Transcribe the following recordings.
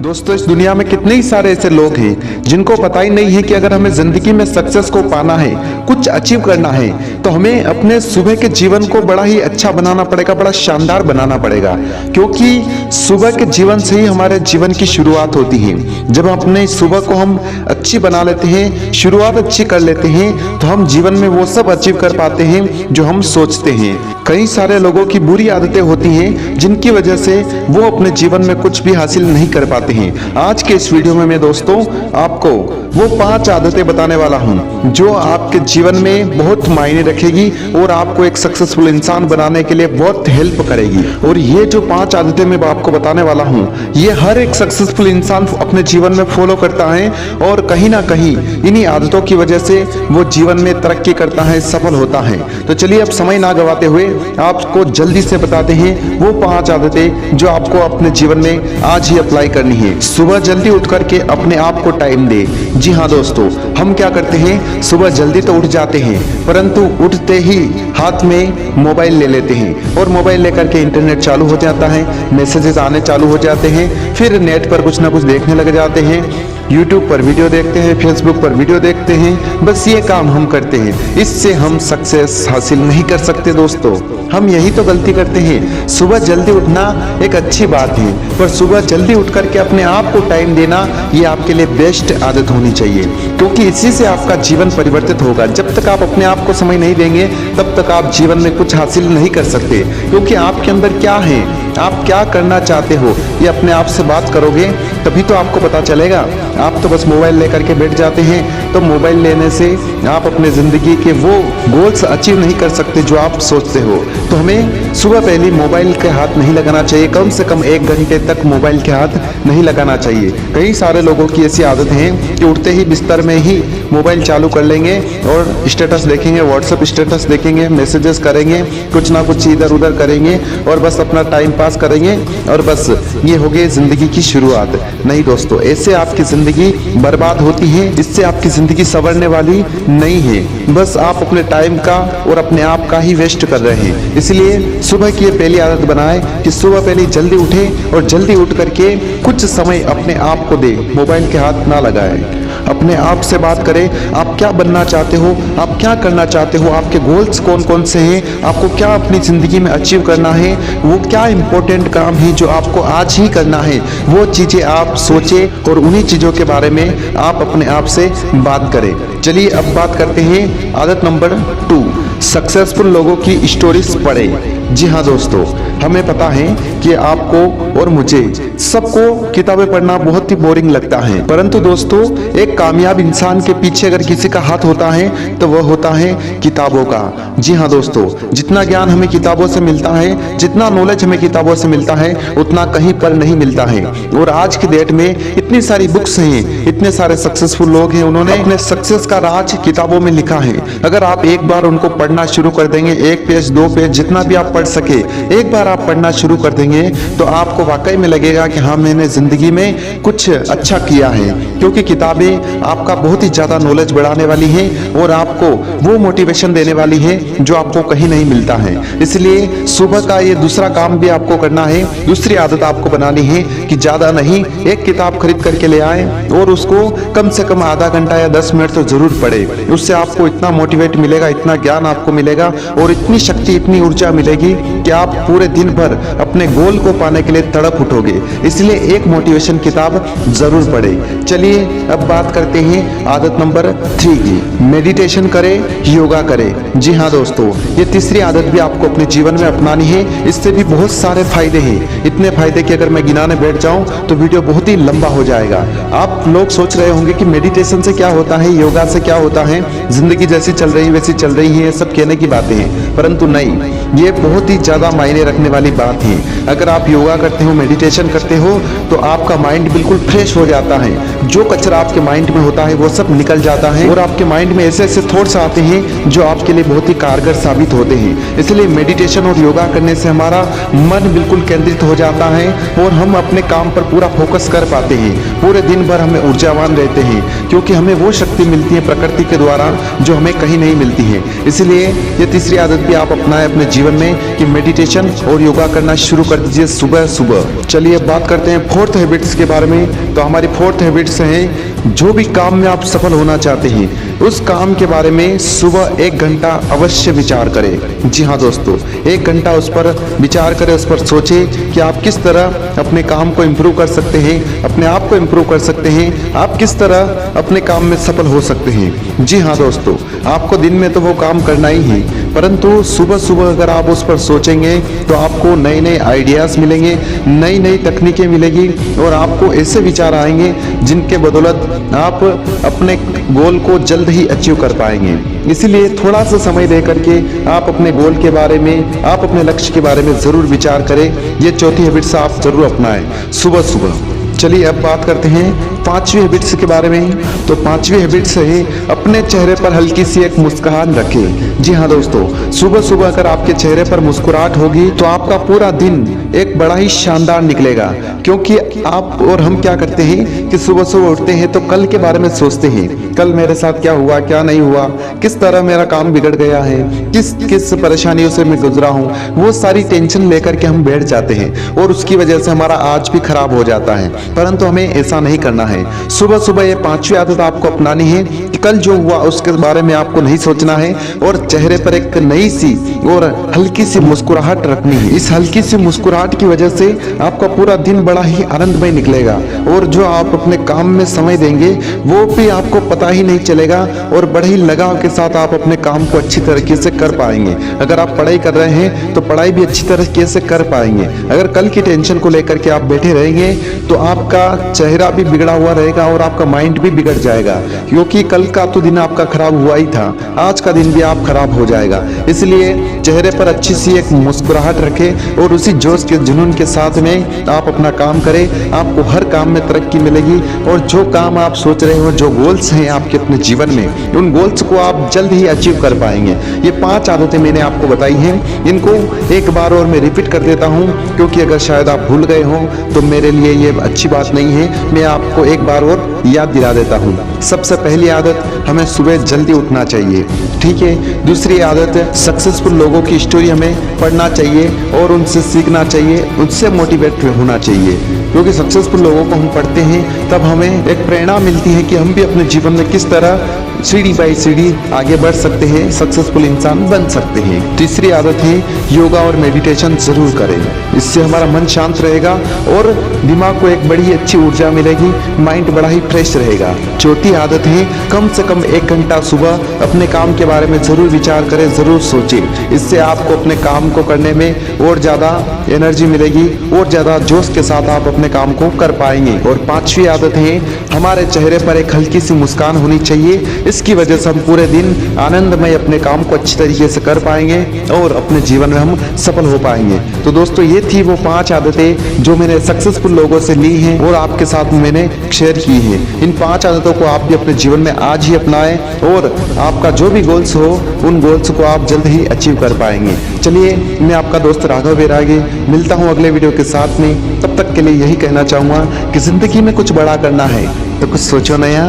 दोस्तों, इस दुनिया में कितने ही सारे ऐसे लोग हैं जिनको पता ही नहीं है कि अगर हमें जिंदगी में सक्सेस को पाना है, कुछ अचीव करना है, तो हमें अपने सुबह के जीवन को बड़ा ही अच्छा बनाना पड़ेगा, बड़ा शानदार बनाना पड़ेगा। क्योंकि सुबह के जीवन से ही हमारे जीवन की शुरुआत होती है। जब अपने सुबह को हम अच्छी बना लेते हैं, शुरुआत अच्छी कर लेते हैं, तो हम जीवन में वो सब अचीव कर पाते हैं जो हम सोचते हैं। कई सारे लोगों की बुरी आदतें होती हैं जिनकी वजह से वो अपने जीवन में कुछ भी हासिल नहीं कर पाते हैं। आज के इस वीडियो में मैं दोस्तों आपको वो 5 आदतें बताने वाला हूं जो आपके जीवन में बहुत मायने रखेगी और आपको एक सक्सेसफुल इंसान बनाने के लिए बहुत हेल्प करेगी। और ये जो 5 आदतें मैं आपको बताने वाला हूं, ये हर एक सक्सेसफुल इंसान अपने जीवन में फॉलो करता है और कहीं ना कहीं इन्हीं आदतों की वजह से वो जीवन में तरक्की करता है, सफल होता है। तो चलिए अब समय ना गवाते हुए आपको जल्दी से बताते हैं वो 5 आदतें जो आपको अपने जीवन में आज ही अप्लाई करनी है। सुबह जल्दी उठ करके अपने आप को टाइम दे। जी हाँ दोस्तों, हम क्या करते हैं, सुबह जल्दी तो उठ जाते हैं, परंतु उठते ही हाथ में मोबाइल ले लेते हैं और मोबाइल लेकर के इंटरनेट चालू हो जाता है, मैसेजेस आने चालू हो जाते हैं, फिर नेट पर कुछ ना कुछ देखने लग जाते हैं, YouTube पर वीडियो देखते हैं, Facebook पर वीडियो देखते हैं। बस ये काम हम करते हैं। इससे हम सक्सेस हासिल नहीं कर सकते दोस्तों। हम यही तो गलती करते हैं। सुबह जल्दी उठना एक अच्छी बात है, पर सुबह जल्दी उठ करके अपने आप को टाइम देना ये आपके लिए बेस्ट आदत होनी चाहिए, क्योंकि इसी से आपका जीवन परिवर्तित होगा। जब तक आप अपने आप को समय नहीं देंगे तब तक आप जीवन में कुछ हासिल नहीं कर सकते। क्योंकि आपके अंदर क्या है, आप क्या करना चाहते हो, ये अपने आप से बात करोगे तभी तो आपको पता चलेगा। आप तो बस मोबाइल लेकर के बैठ जाते हैं, तो मोबाइल लेने से आप अपने ज़िंदगी के वो गोल्स अचीव नहीं कर सकते जो आप सोचते हो। तो हमें सुबह पहले मोबाइल के हाथ नहीं लगाना चाहिए। कम से कम 1 घंटे तक मोबाइल के हाथ नहीं लगाना चाहिए। कई सारे लोगों की ऐसी आदत है कि उठते ही बिस्तर में ही मोबाइल चालू कर लेंगे और स्टेटस देखेंगे, व्हाट्सएप स्टेटस देखेंगे, मैसेजेस करेंगे, कुछ ना कुछ इधर उधर करेंगे और बस अपना टाइम पास करेंगे और बस ये हो गई ज़िंदगी की शुरुआत। नहीं दोस्तों, ऐसे आपकी ज़िंदगी बर्बाद होती है, इससे आपकी ज़िंदगी संवरने वाली नहीं है। बस आप अपने टाइम का और अपने आप का ही वेस्ट कर रहे हैं। इसलिए सुबह की ये पहली आदत बनाएं कि सुबह पहले जल्दी उठें और जल्दी उठ करके कुछ समय अपने आप को दे, मोबाइल के हाथ ना लगाएं। अपने आप से बात करें, आप क्या बनना चाहते हो, आप क्या करना चाहते हो, आपके गोल्स कौन कौन से हैं, आपको क्या अपनी ज़िंदगी में अचीव करना है, वो क्या इंपॉर्टेंट काम है जो आपको आज ही करना है, वो चीज़ें आप सोचें और उन्हीं चीज़ों के बारे में आप अपने आप से बात करें। चलिए अब बात करते हैं आदत नंबर 2, सक्सेसफुल लोगों की स्टोरीज पढ़ें। जी हाँ दोस्तों, हमें पता है कि आपको और मुझे सबको किताबें पढ़ना बहुत ही बोरिंग लगता है, परंतु दोस्तों एक कामयाब इंसान के पीछे अगर किसी का हाथ होता है तो वह होता है किताबों का। जी हाँ दोस्तों, जितना ज्ञान हमें किताबों से मिलता है, जितना नॉलेज हमें किताबों से मिलता है, उतना कहीं पर नहीं मिलता है। और आज की डेट में इतनी सारी बुक्स हैं, इतने सारे सक्सेसफुल लोग हैं, उन्होंने अपने सक्सेस का राज किताबों में लिखा है। अगर आप एक बार उनको पढ़ना शुरू कर देंगे, 1 पेज 2 पेज जितना भी आप पढ़ सके, एक बार आप पढ़ना शुरू कर देंगे तो आपको वाकई में लगेगा कि हाँ, मैंने जिंदगी में कुछ अच्छा किया है। क्योंकि किताबें आपका बहुत ही ज्यादा नॉलेज बढ़ाने वाली हैं और आपको वो मोटिवेशन देने वाली है जो आपको कहीं नहीं मिलता है। इसलिए सुबह का ये दूसरा काम भी आपको करना है, दूसरी आदत आपको बनानी है कि ज्यादा नहीं, एक किताब खरीद करके ले आए और उसको कम से कम आधा घंटा या 10 मिनट तो जरूर पढ़े। उससे आपको इतना मोटिवेट मिलेगा, इतना ज्ञान आपको मिलेगा और इतनी शक्ति, इतनी ऊर्जा मिलेगी कि आप पूरे दिन भर अपने गोल को पाने के लिए तड़प उठोगे। इसलिए एक मोटिवेशन किताब जरूर पढ़े। चलिए अब बात करते हैं आदत नंबर 3 की, मेडिटेशन करें, योगा करें। जी हाँ दोस्तों, ये तीसरी आदत भी आपको अपने जीवन में अपनानी है। इससे भी बहुत सारे फायदे हैं, इतने फायदे कि अगर मैं गिनाने बैठ जाऊं तो वीडियो बहुत ही लंबा हो जाएगा। आप लोग सोच रहे होंगे कि मेडिटेशन से क्या होता है, योगा से क्या होता है, जिंदगी जैसी चल रही वैसी चल रही है, सब कहने की बातें हैं, परंतु नहीं, ये बहुत ही ज्यादा मायने रखने वाली बात है। अगर आप योगा करते हो, मेडिटेशन करते हो तो आपका माइंड बिल्कुल फ्रेश हो जाता है। जो कचरा आपके माइंड में होता है वो सब निकल जाता है और आपके माइंड में ऐसे ऐसे थॉट्स आते हैं जो आपके लिए बहुत ही कारगर साबित होते हैं। इसलिए मेडिटेशन और योगा करने से हमारा मन बिल्कुल केंद्रित हो जाता है और हम अपने काम पर पूरा फोकस कर पाते हैं। पूरे दिन भर हमें ऊर्जावान रहते हैं क्योंकि हमें वो शक्ति मिलती है प्रकृति के द्वारा जो हमें कहीं नहीं मिलती है। इसलिए ये तीसरी आदत भी आप अपनाएं अपने जीवन जीवन में कि मेडिटेशन और योगा करना शुरू कर दीजिए सुबह सुबह। चलिए अब बात करते हैं फोर्थ हैबिट्स के बारे में। तो हमारी फोर्थ हैबिट्स हैं, जो भी काम में आप सफल होना चाहते हैं उस काम के बारे में सुबह 1 घंटा अवश्य विचार करें। जी हाँ दोस्तों, 1 घंटा उस पर विचार करें, उस पर सोचें कि आप किस तरह अपने काम को इम्प्रूव कर सकते हैं, अपने आप को इम्प्रूव कर सकते हैं, आप किस तरह अपने काम में सफल हो सकते हैं। जी हाँ दोस्तों, आपको दिन में तो वो काम करना ही है, परंतु सुबह सुबह अगर आप उस पर सोचेंगे तो आपको नए नए आइडियाज़ मिलेंगे, नई नई तकनीकें मिलेगी और आपको ऐसे विचार आएंगे जिनके बदौलत आप अपने गोल को जल्द ही अचीव कर पाएंगे। इसीलिए थोड़ा सा समय दे करके आप अपने गोल के बारे में, आप अपने लक्ष्य के बारे में ज़रूर विचार करें। ये चौथी हैबिट्स आप ज़रूर अपनाएं सुबह सुबह। चलिए अब बात करते हैं 5वीं हैबिट्स के बारे में। तो 5वीं हैबिट्स है, अपने चेहरे पर हल्की सी एक मुस्कुराहट रखें। जी हाँ दोस्तों, सुबह सुबह अगर आपके चेहरे पर मुस्कुराहट होगी तो आपका पूरा दिन एक बड़ा ही शानदार निकलेगा। क्योंकि आप और हम क्या करते हैं कि सुबह सुबह उठते हैं तो कल के बारे में सोचते हैं, कल मेरे साथ क्या हुआ, क्या नहीं हुआ, किस तरह मेरा काम बिगड़ गया है, किस किस परेशानियों से मैं गुजरा हूँ, वो सारी टेंशन लेकर के हम बैठ जाते हैं और उसकी वजह से हमारा आज भी खराब हो जाता है। परंतु हमें ऐसा नहीं करना है। सुबह सुबह ये 5वीं आदत आपको अपनानी है कि कल जो हुआ उसके बारे में आपको नहीं सोचना है और चेहरे पर एक नई सी और हल्की सी मुस्कुराहट रखनी है। इस हल्की सी मुस्कुराहट की वजह से आपका पूरा दिन बड़ा ही आनंदमय निकलेगा और जो आप अपने काम में समय देंगे वो भी आपको पता ही नहीं चलेगा और बड़े ही लगाव के साथ आप अपने काम को अच्छी तरीके से कर पाएंगे। अगर आप पढ़ाई कर रहे हैं तो पढ़ाई भी अच्छी तरीके से कर पाएंगे। अगर कल की टेंशन को लेकर के आप बैठे रहेंगे तो आपका चेहरा भी बिगड़ा हुआ रहेगा और आपका माइंड भी बिगड़ जाएगा, क्योंकि कल का तो दिन आपका खराब हुआ ही था, आज का दिन भी आप खराब हो जाएगा। इसलिए चेहरे पर अच्छी सी एक मुस्कुराहट रखें और उसी जोश के जुनून के साथ में आप अपना काम करें। आपको हर काम में तरक्की मिलेगी और जो काम आप सोच रहे हो, जो गोल्स हैं आपके अपने जीवन में, उन गोल्स को आप जल्द ही अचीव कर पाएंगे। ये 5 आदतें मैंने आपको बताई हैं, इनको एक बार और मैं रिपीट कर देता हूँ, क्योंकि अगर शायद आप भूल गए हो तो मेरे लिए ये अच्छी बात नहीं है। मैं आपको एक बार और याद दिला देता हूँ। सबसे पहली आदत, हमें सुबह जल्दी उठना चाहिए, ठीक है। दूसरी आदत, सक्सेसफुल लोगों की स्टोरी हमें पढ़ना चाहिए और उनसे सीखना चाहिए, उनसे मोटिवेट होना चाहिए, क्योंकि सक्सेसफुल लोगों को हम पढ़ते हैं तब हमें एक प्रेरणा मिलती है कि हम भी अपने जीवन में किस तरह सीढ़ी बाई सीढ़ी आगे बढ़ सकते हैं, सक्सेसफुल इंसान बन सकते हैं। तीसरी आदत है, योगा और मेडिटेशन जरूर करें, इससे हमारा मन शांत रहेगा और दिमाग को एक बड़ी अच्छी ऊर्जा मिलेगी, माइंड बड़ा ही फ्रेश रहेगा। चौथी आदत है, कम से कम 1 घंटा सुबह अपने काम के बारे में जरूर विचार करें, जरूर सोचें। इससे आपको अपने काम को करने में और ज़्यादा एनर्जी मिलेगी और ज़्यादा जोश के साथ आप अपने काम को कर पाएंगे। और 5वीं आदत है, हमारे चेहरे पर एक हल्की सी मुस्कान होनी चाहिए। इसकी वजह से हम पूरे दिन आनंदमय अपने काम को अच्छी तरीके से कर पाएंगे और अपने जीवन में हम सफल हो पाएंगे। तो दोस्तों, ये थी वो 5 आदतें जो मैंने सक्सेसफुल लोगों से ली हैं और आपके साथ मैंने शेयर की हैं। इन 5 आदतों को आप भी अपने जीवन में आज ही अपनाएं और आपका जो भी गोल्स हो उन गोल्स को आप जल्द ही अचीव कर पाएंगे। चलिए, मैं आपका दोस्त राघव बैरागी मिलता हूँ अगले वीडियो के साथ में। तब तक के लिए यही कहना चाहूँगा कि जिंदगी में कुछ बड़ा करना है तो कुछ सोचो नया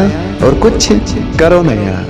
और कुछ करो नया।